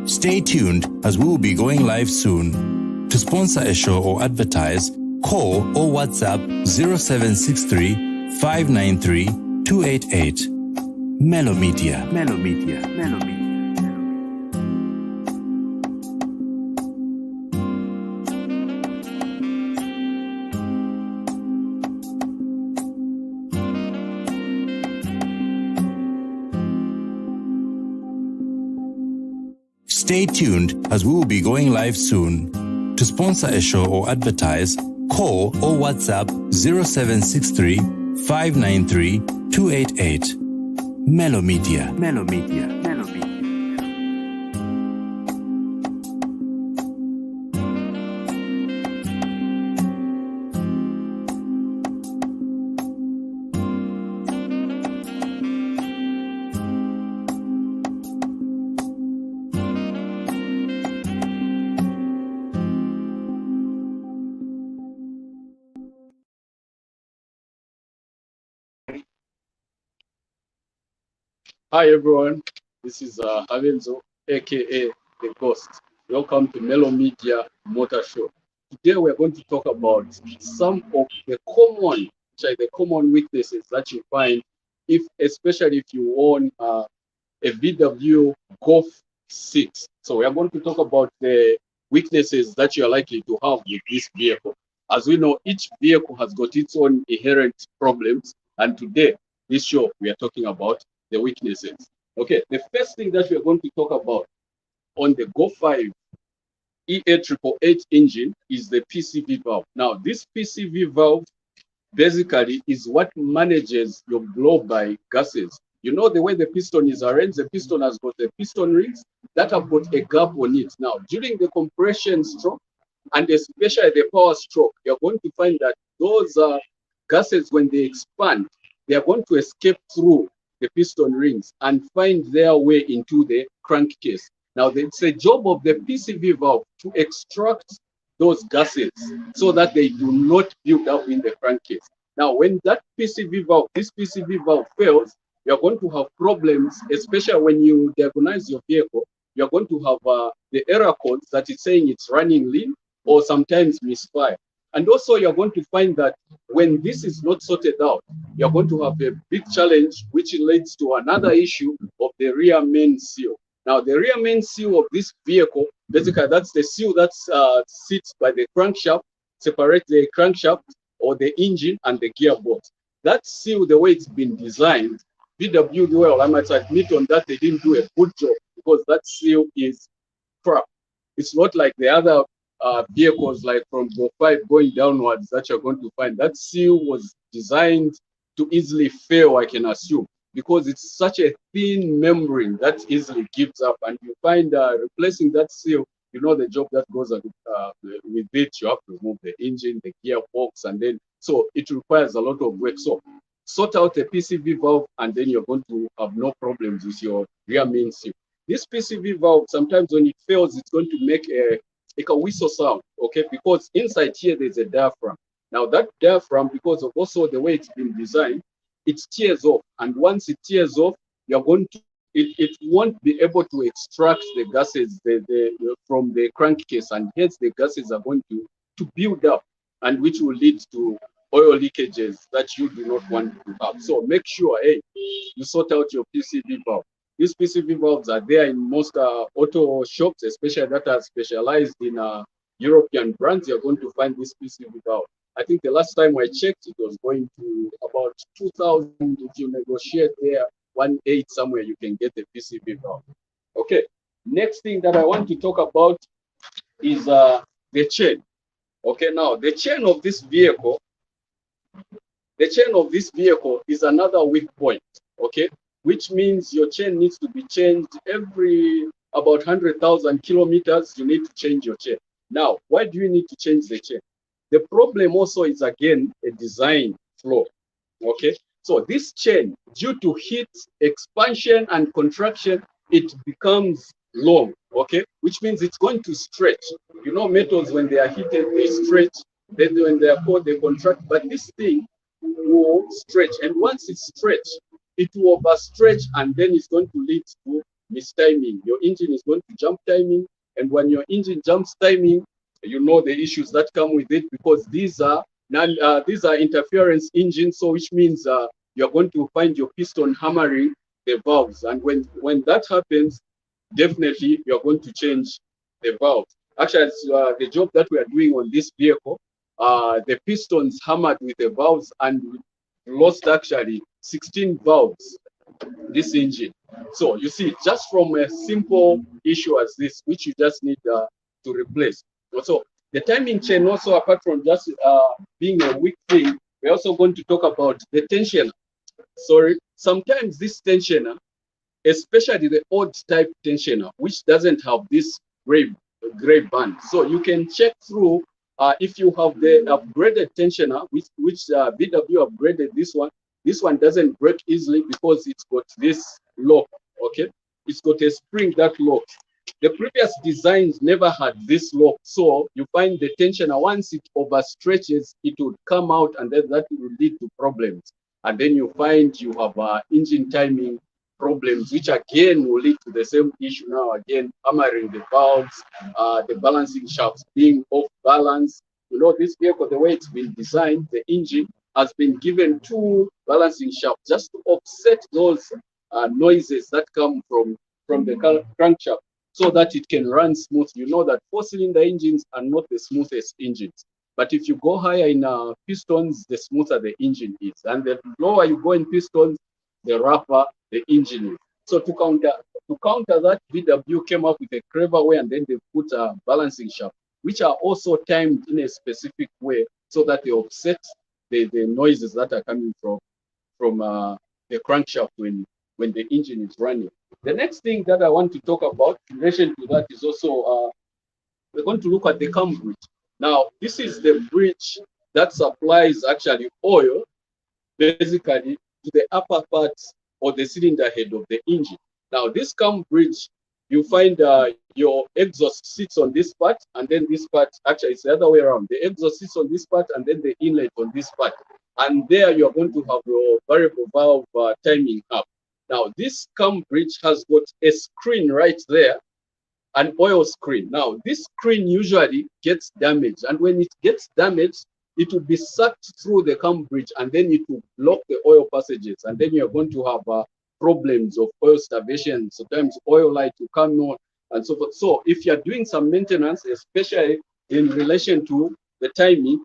Stay tuned as we will be going live soon. To sponsor a show or advertise, call or WhatsApp 0763 593 288. Mellow Media. Mellow Media. Mellow Media. Stay tuned as we will be going live soon. To sponsor a show or advertise, call or WhatsApp 0763 593 288. Mellow Media. Mellow Media. Mellow Media. Hi everyone, this is Havenzo, aka The Ghost. Welcome to Mellow Media Motor Show. Today we're going to talk about some of the common weaknesses that you find, especially if you own a VW Golf 6. So we are going to talk about the weaknesses that you are likely to have with this vehicle. As we know, each vehicle has got its own inherent problems, and today, this show, we are talking about the weaknesses. Okay, the first thing that we are going to talk about on the Golf 5 EA888 engine is the PCV valve. Now, this PCV valve basically is what manages your blow-by gases. You know the way the piston is arranged, the piston has got the piston rings that have got a gap on it. Now, during the compression stroke, and especially the power stroke, you're going to find that those gases, when they expand, they are going to escape through the piston rings and find their way into the crankcase. Now, it's a job of the PCV valve to extract those gases so that they do not build up in the crankcase. Now, when that this PCV valve fails, you're going to have problems, especially when you diagnose your vehicle. You're going to have the error codes that is saying it's running lean or sometimes misfire. And also, you're going to find that when this is not sorted out, you're going to have a big challenge, which leads to another issue of the rear main seal. Now, the rear main seal of this vehicle, basically, that's the seal that sits by the crankshaft, separate the crankshaft or the engine and the gearbox. That seal, the way it's been designed, VW, well, I must admit on that they didn't do a good job because that seal is crap. It's not like the other vehicles like from Golf 5 going downwards that you're going to find. That seal was designed to easily fail, I can assume, because it's such a thin membrane that easily gives up. And you find replacing that seal, you know the job that goes with it. You have to remove the engine, the gearbox, and then, so it requires a lot of work. So sort out a PCV valve and then you're going to have no problems with your rear main seal. This PCV valve, sometimes when it fails, it's going to make a whistle sound, okay? Because inside here, there's a diaphragm. Now that diaphragm, because of also the way it's been designed, it tears off. And once it tears off, you're going to, it won't be able to extract the gases from the crankcase, and hence the gases are going to build up, and which will lead to oil leakages that you do not want to have. So make sure, hey, you sort out your PCV valve. These PCV valves are there in most auto shops, especially that are specialized in European brands. You're going to find this PCV valve. I think the last time I checked, it was going to about 2,000. If you negotiate there, 1.8 somewhere, you can get the PCV valve. Okay. Next thing that I want to talk about is the chain. Okay. Now the chain of this vehicle is another weak point. Okay. Which means your chain needs to be changed every about 100,000 kilometers. You need to change your chain. Now, why do you need to change the chain? The problem also is, again, a design flaw. Okay, so this chain, due to heat expansion and contraction, it becomes long. Okay, which means it's going to stretch. You know, metals, when they are heated, they stretch. Then when they are cold, they contract. But this thing will stretch, and once it's stretched, it will overstretch, and then it's going to lead to mistiming. Your engine is going to jump timing, and when your engine jumps timing, you know the issues that come with it, because these are interference engines. So which means you're going to find your piston hammering the valves, and when that happens, definitely you're going to change the valves. Actually, the job that we are doing on this vehicle, the pistons hammered with the valves and lost actually 16 valves, this engine. So you see, just from a simple issue as this, which you just need to replace. So the timing chain also, apart from just being a weak thing, we're also going to talk about the tensioner. Sorry, sometimes this tensioner, especially the old type tensioner, which doesn't have this gray band. So you can check through if you have the upgraded tensioner, which VW upgraded this one. This one doesn't break easily because it's got this lock, okay? It's got a spring that locks. The previous designs never had this lock, so you find the tensioner, once it overstretches, it would come out, and then that will lead to problems. And then you find you have engine timing problems, which again will lead to the same issue now, again, hammering the valves, the balancing shafts being off balance. You know, this vehicle, the way it's been designed, the engine has been given 2 balancing shafts just to offset those noises that come from the crankshaft, so that it can run smooth. You know that 4-cylinder engines are not the smoothest engines, but if you go higher in pistons, the smoother the engine is, and the lower you go in pistons, the rougher the engine is. So to counter that, VW came up with a clever way, and then they put a balancing shaft, which are also timed in a specific way so that they offset the noises that are coming from the crankshaft when the engine is running. The next thing that I want to talk about in relation to that is also we're going to look at the cam bridge. Now, this is the bridge that supplies actually oil basically to the upper part or the cylinder head of the engine. Now, this cam bridge, you find your exhaust sits on this part, and then this part, actually it's the other way around. The exhaust sits on this part, and then the inlet on this part. And there you're going to have your variable valve timing up. Now, this cam bridge has got a screen right there, an oil screen. Now, this screen usually gets damaged, and when it gets damaged, it will be sucked through the cam bridge, and then it will block the oil passages, and then you're going to have problems of oil starvation. Sometimes oil light will come on and so forth. So if you're doing some maintenance, especially in relation to the timing,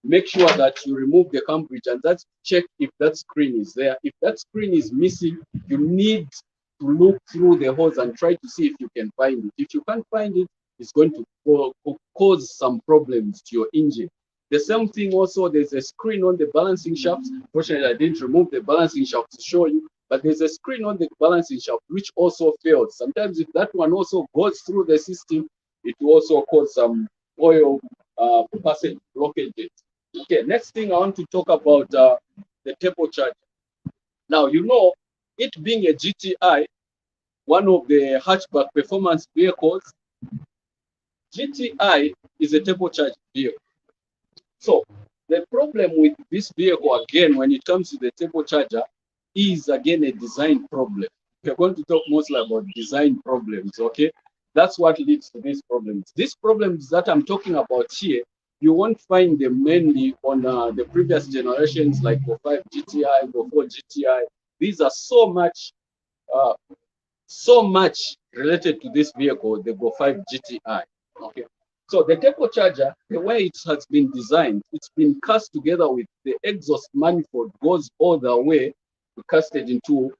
make sure that you remove the cam bridge and that's check if that screen is there. If that screen is missing, you need to look through the hose and try to see if you can find it. If you can't find it, it's going to cause some problems to your engine. The same thing also, there's a screen on the balancing shaft. Fortunately, I didn't remove the balancing shaft to show you, but there's a screen on the balancing shaft which also fails. Sometimes if that one also goes through the system, it will also cause some oil passage blockages. Okay, next thing I want to talk about the turbocharger. Now, you know, it being a GTI, one of the hatchback performance vehicles, GTI is a turbocharged vehicle. So the problem with this vehicle, again, when it comes to the turbocharger, is again a design problem. We're going to talk mostly about design problems, okay? That's what leads to these problems. These problems that I'm talking about here, you won't find them mainly on the previous generations like Go5 GTI, Go4 GTI. These are so much related to this vehicle, the Go5 GTI, okay? So the turbocharger, the way it has been designed, it's been cast together with the exhaust manifold, goes all the way casted into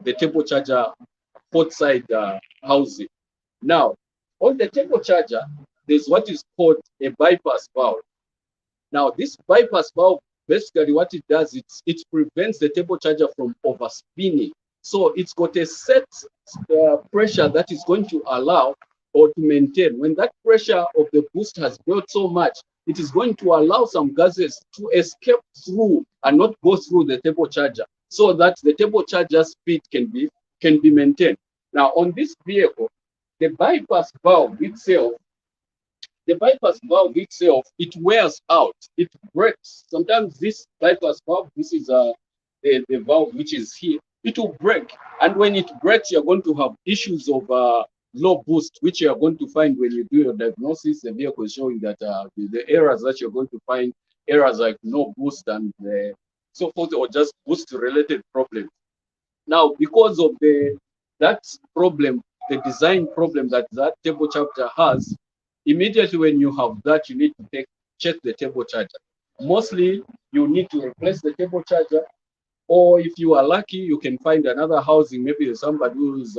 the turbocharger port side housing. Now, on the turbocharger, there's what is called a bypass valve. Now, this bypass valve, basically what it does, it prevents the turbocharger from overspinning. So it's got a set pressure that is going to allow or to maintain. When that pressure of the boost has built so much, it is going to allow some gases to escape through and not go through the turbocharger, so that the turbocharger speed can be maintained. Now, on this vehicle, the bypass valve itself, it wears out, it breaks. Sometimes this bypass valve, this is the valve which is here, it will break. And when it breaks, you're going to have issues of low boost, which you're going to find when you do your diagnosis. The vehicle is showing that the errors that you're going to find, errors like no boost and so forth, or just boost related problems. Now, because of that problem, the design problem that that turbocharger has, immediately when you have that, you need to check the turbocharger. Mostly, you need to replace the turbocharger, or if you are lucky, you can find another housing. Maybe there's somebody who's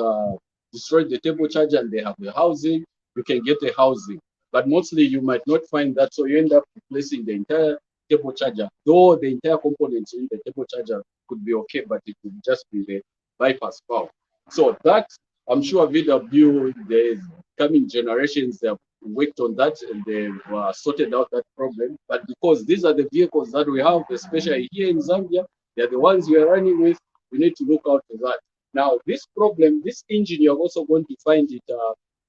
destroyed the turbocharger and they have the housing. You can get a housing, but mostly you might not find that, so you end up replacing the entire turbocharger. Though the entire components in the turbocharger could be okay, but it could just be the bypass valve. So that, I'm sure VW, the coming generations, they have worked on that and they've sorted out that problem. But because these are the vehicles that we have, especially here in Zambia, they're the ones we are running with, we need to look out for that. Now, this problem, this engine, you're also going to find it,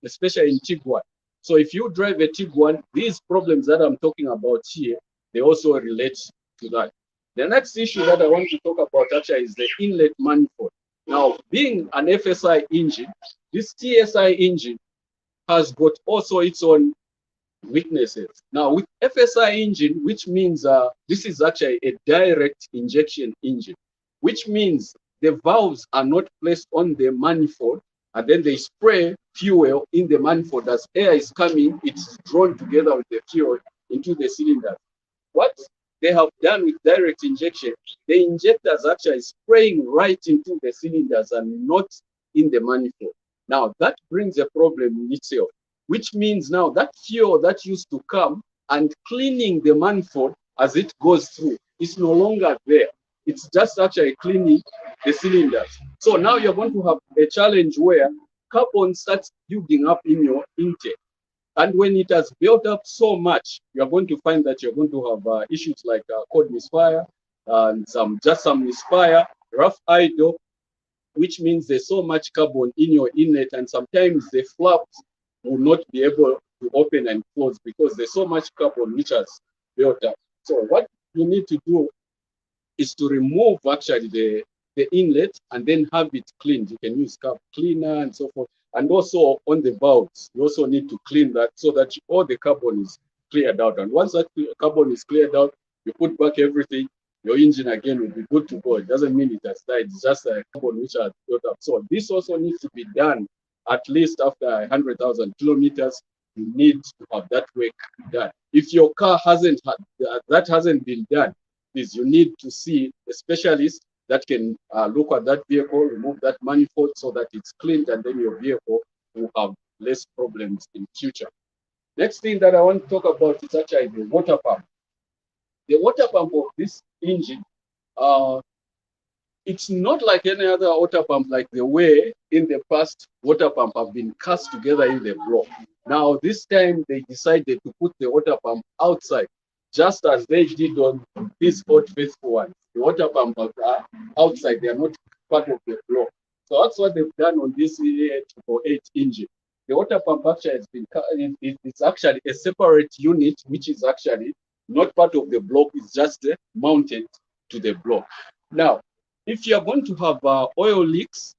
especially in Tiguan. So if you drive a Tiguan, these problems that I'm talking about here, they also relate to that. The next issue that I want to talk about actually is the inlet manifold. Now, being an FSI engine, this TSI engine has got also its own weaknesses. Now, with FSI engine, which means this is actually a direct injection engine, which means the valves are not placed on the manifold, and then they spray fuel in the manifold. As air is coming, it's drawn together with the fuel into the cylinder. What they have done with direct injection, the injector is actually spraying right into the cylinders and not in the manifold. Now, that brings a problem in itself, which means now that fuel that used to come and cleaning the manifold as it goes through is no longer there. It's just actually cleaning the cylinders. So now you're going to have a challenge where carbon starts building up in your intake. And when it has built up so much, you're going to find that you're going to have issues like cold misfire and some misfire, rough idle, which means there's so much carbon in your inlet, and sometimes the flaps will not be able to open and close because there's so much carbon which has built up. So what you need to do is to remove actually the inlet and then have it cleaned. You can use carb cleaner and so forth. And also on the valves, you also need to clean that so that all the carbon is cleared out. And once that carbon is cleared out, you put back everything, your engine again will be good to go. It doesn't mean it has died, it's just a carbon which has built up. So this also needs to be done at least after 100,000 kilometers. You need to have that work done. If your car hasn't had that hasn't been done, please, you need to see a specialist that can look at that vehicle, remove that manifold so that it's cleaned, and then your vehicle will have less problems in future. Next thing that I want to talk about is actually the water pump. The water pump of this engine, it's not like any other water pump, like the way in the past water pump have been cast together in the block. Now, this time they decided to put the water pump outside, just as they did on these Old Faithful ones. The water pump are outside, they are not part of the block. So that's what they've done on this 8 engine. The water pump actually has been, it's actually a separate unit, which is actually not part of the block, it's just mounted to the block. Now, if you're going to have oil leaks,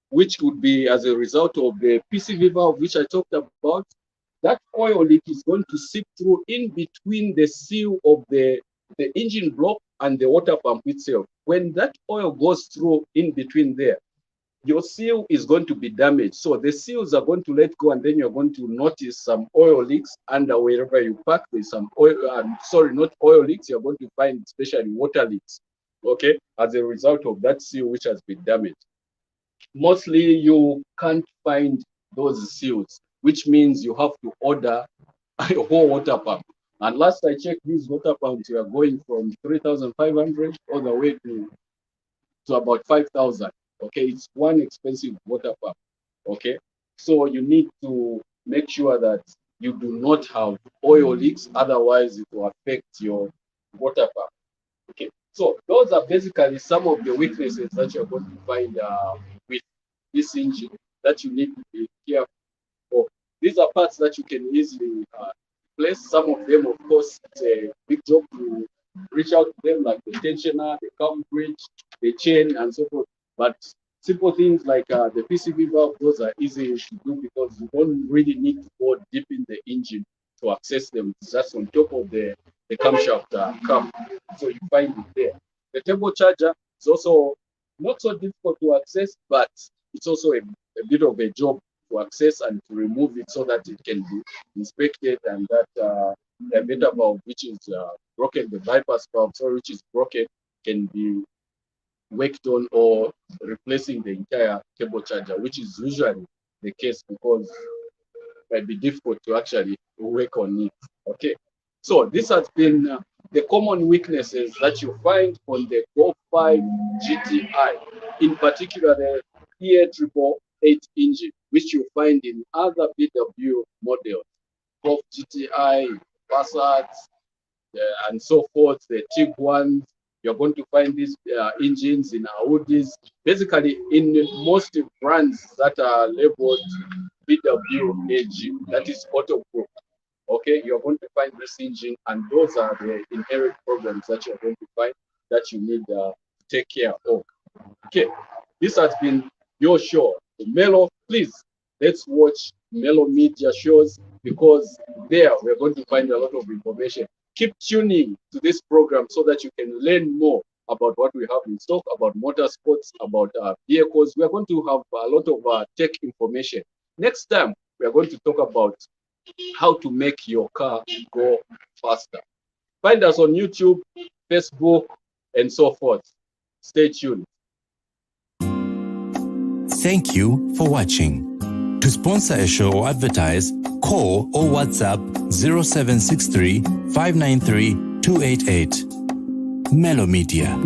which would be as a result of the PCV valve, which I talked about, that oil leak is going to seep through in between the seal of the engine block and the water pump itself. When that oil goes through in between there, your seal is going to be damaged. So the seals are going to let go, and then you're going to notice some oil leaks under wherever you park. There's some oil, sorry, not oil leaks. You're going to find especially water leaks, okay, as a result of that seal which has been damaged. Mostly you can't find those seals, which means you have to order a whole water pump. And last I checked, these water pumps are going from 3,500 all the way to about 5,000. Okay, it's one expensive water pump. Okay, so you need to make sure that you do not have oil leaks, otherwise it will affect your water pump. Okay, so those are basically some of the weaknesses that you're going to find with this engine that you need to be careful of. These are parts that you can easily replace. Some of them, of course, it's a big job to reach out to them, like the tensioner, the cam bridge, the chain, and so forth. But simple things like the PCV valve, those are easy to do because you don't really need to go deep in the engine to access them. It's just on top of the camshaft cap, so you find it there. The turbocharger is also not so difficult to access, but it's also a bit of a job to access and to remove it so that it can be inspected, and that the emitter valve, which is broken, the bypass valve, sorry, which is broken, can be worked on, or replacing the entire turbocharger, which is usually the case because it might be difficult to actually work on it. Okay, so this has been the common weaknesses that you find on the Golf 5 GTI, in particular the EA888 engine, which you find in other VW models, Golf GTI, Passat, and so forth, the Tiguans. You're going to find these engines in Audis, basically in most brands that are labeled VW AG, that is Auto Group. Okay, you're going to find this engine, and those are the inherent problems that you're going to find that you need to take care of. Okay, this has been your show, Melo. Please, let's watch Melo Media shows, because there we're going to find a lot of information. Keep tuning to this program so that you can learn more about what we have in stock, about motorsports, about vehicles. We are going to have a lot of tech information. Next time, we are going to talk about how to make your car go faster. Find us on YouTube, Facebook, and so forth. Stay tuned. Thank you for watching. To sponsor a show or advertise, call or WhatsApp 0763 593 288. Melo Media.